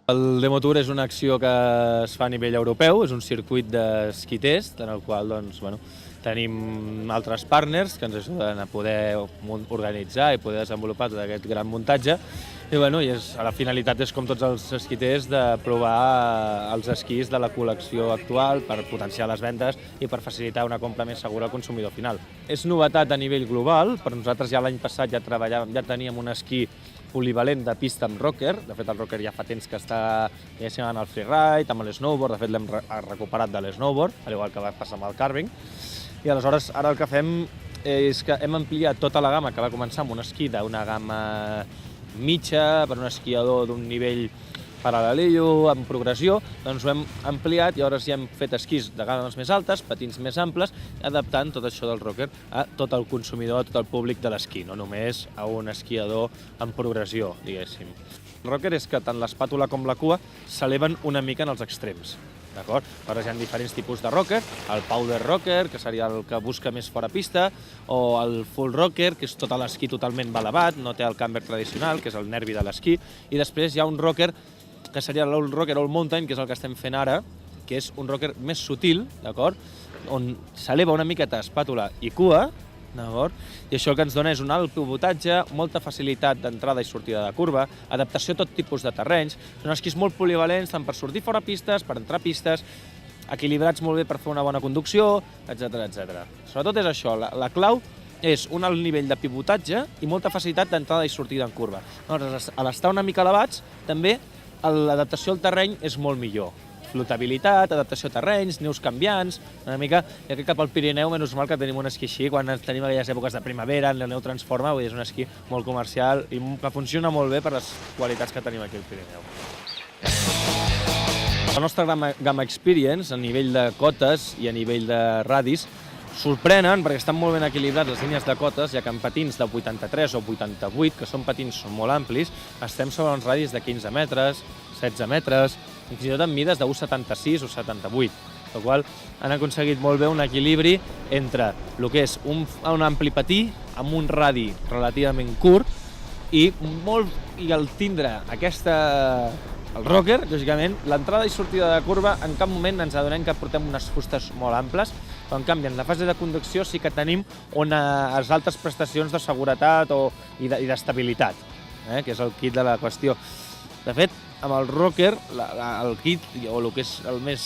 El Demo Tour és una acció que es fa a nivell europeu, és un circuit d'esquí test en el qual tenim altres partners que ens ajuden a poder organitzar i poder desenvolupar tot aquest gran muntatge. I la finalitat és, com tots els esquiters, de provar els esquís de la col·lecció actual per potenciar les vendes i per facilitar una compra més segura al consumidor final. És novetat a nivell global, però nosaltres ja l'any passat ja teníem un esquí polivalent de pista amb rocker. De fet, el rocker ja fa temps que està en el freeride, amb l'snowboard. De fet, l'hem recuperat de l'snowboard, al igual que va passar amb el carving. I aleshores, ara el que fem és que hem ampliat tota la gamma, que va començar amb un esquí d'una gamma mitja, per un esquiador d'un nivell paral·lelillo, amb progressió, doncs ho hem ampliat i ara ja hem fet esquís de gammes més altes, patins més amples, adaptant tot això del rocker a tot el consumidor, a tot el públic de l'esquí, no només a un esquiador en progressió, diguéssim. El rocker és que tant l'espàtula com la cua s'eleven una mica en els extrems. D'acord? Aleshores hi ha diferents tipus de rocker, el powder rocker, que seria el que busca més fora pista, o el full rocker, que és tot l'esquí totalment elevat, no té el camber tradicional, que és el nervi de l'esquí, i després hi ha un rocker que seria el rocker all mountain, que és el que estem fent ara, que és un rocker més sutil, d'acord? On s'eleva una miqueta espàtula i cua, d'acord? I això el que ens dona és un alt pivotatge, molta facilitat d'entrada i sortida de curva, adaptació a tot tipus de terrenys, són esquís molt polivalents, tant per sortir fora pistes, per entrar pistes, equilibrats molt bé per fer una bona conducció, etc. Sobretot és això, la clau és un alt nivell de pivotatge i molta facilitat d'entrada i sortida en curva. Aleshores, a l'estar una mica elevats, també l'adaptació al terreny és molt millor. Flotabilitat, adaptació a terrenys, neus canviants, una mica, i aquí cap al Pirineu, menys mal que tenim un esquí així, quan tenim aquelles èpoques de primavera, la neu transforma, vull dir, és un esquí molt comercial i que funciona molt bé per les qualitats que tenim aquí al Pirineu. La nostra gamma Experience, a nivell de cotes i a nivell de radis, sorprenen perquè estan molt ben equilibrats les línies de cotes, ja que en patins de 83 o 88, que són patins molt amplis, estem sobre uns radis de 15 metres, 16 metres, fins i tot en mides de 1,76 o 78, el qual han aconseguit molt bé un equilibri entre el que és un ampli patí amb un radi relativament curt i al tindre el rocker, lògicament, l'entrada i sortida de curva, en cap moment ens adonem que portem unes fustes molt amples, però en canvi en la fase de conducció sí que tenim unes altes prestacions de seguretat i d'estabilitat, que és el kit de la qüestió. De fet, amb el rocker, el kit, o el que és el més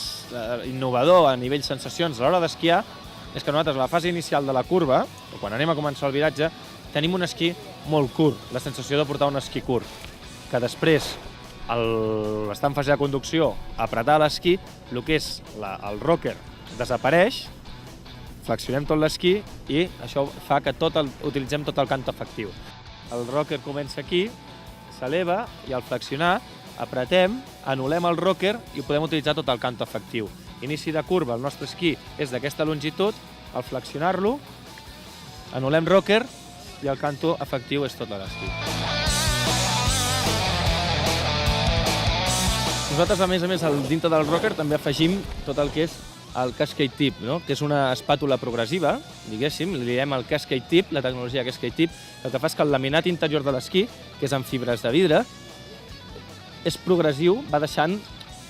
innovador a nivell sensacions a l'hora d'esquiar, és que nosaltres a la fase inicial de la curva, o quan anem a començar el viratge, tenim un esquí molt curt, la sensació de portar un esquí curt, que després, estar en fase de conducció, apretar l'esquí, el que és el rocker desapareix, flexionem tot l'esquí i això fa que utilitzem tot el canto efectiu. El rocker comença aquí, s'eleva i al flexionar apretem, anul·lem el rocker i podem utilitzar tot el canto efectiu. Inici de curva, el nostre esquí és d'aquesta longitud, al flexionar-lo, anul·lem rocker i el canto efectiu és tot l'esquí. Nosaltres, a més, dintre del rocker també afegim tot el que és el Cascade Tip, que és una espàtula progressiva, diguéssim, li diem el Cascade Tip, la tecnologia Cascade Tip, el que fa és que el laminat interior de l'esquí, que és amb fibres de vidre, és progressiu, va deixant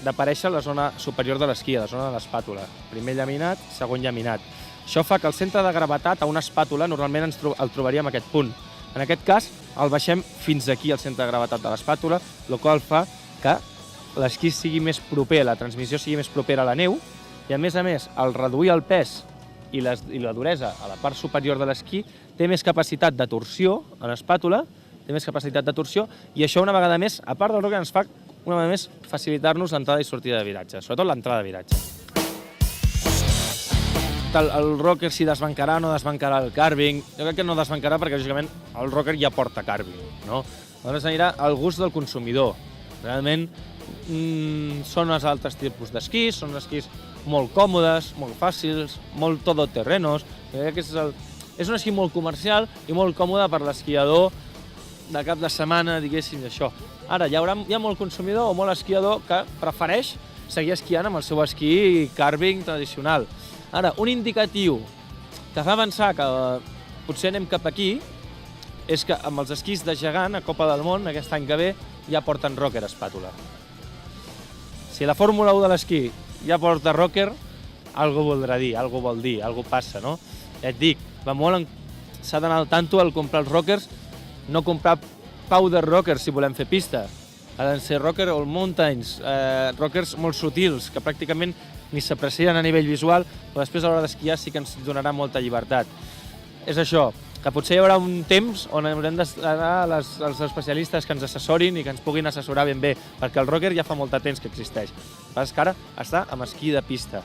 d'aparèixer la zona superior de l'esquí, la zona de l'espàtula. Primer llaminat, segon llaminat. Això fa que el centre de gravetat a una espàtula normalment el trobaríem a aquest punt. En aquest cas, el baixem fins aquí, al centre de gravetat de l'espàtula, el qual fa que l'esquí sigui més proper, la transmissió sigui més propera a la neu, i a més, al reduir el pes i la duresa a la part superior de l'esquí, té més capacitat de torsió a l'espàtula, i això una vegada més, a part del rocker, ens fa una vegada més facilitar-nos l'entrada i sortida de viratge, sobretot l'entrada de viratge. El rocker si desbancarà o no desbancarà el carving, jo crec que no desbancarà perquè lògicament el rocker ja porta carving, no? Llavors anirà al gust del consumidor. Realment són els altres tipus d'esquís, són esquís molt còmodes, molt fàcils, molt todoterrenos. Crec que és un esquí molt comercial i molt còmode per l'esquiador de cap de setmana, diguéssim, això. Ara, hi ha molt consumidor o molt esquiador que prefereix seguir esquiant amb el seu esquí carving tradicional. Ara, un indicatiu que fa pensar que potser anem cap aquí és que amb els esquís de gegant a Copa del Món, aquest any que ve, ja porten rocker espàtula. Si la Fórmula 1 de l'esquí ja porta rocker, algo voldrà dir, algo vol dir, algo passa, no? Ja et dic, s'ha d'anar al tanto al comprar els rockers, no comprar powder rockers si volem fer pista. Ha de ser rocker all mountains, rockers molt sutils, que pràcticament ni s'aprecien a nivell visual, però després a l'hora d'esquiar sí que ens donarà molta llibertat. És això, que potser hi haurà un temps on haurem d'anar els especialistes que ens assessorin i que ens puguin assessorar ben bé, perquè el rocker ja fa molt de temps que existeix. El que passa és que ara està amb esquí de pista.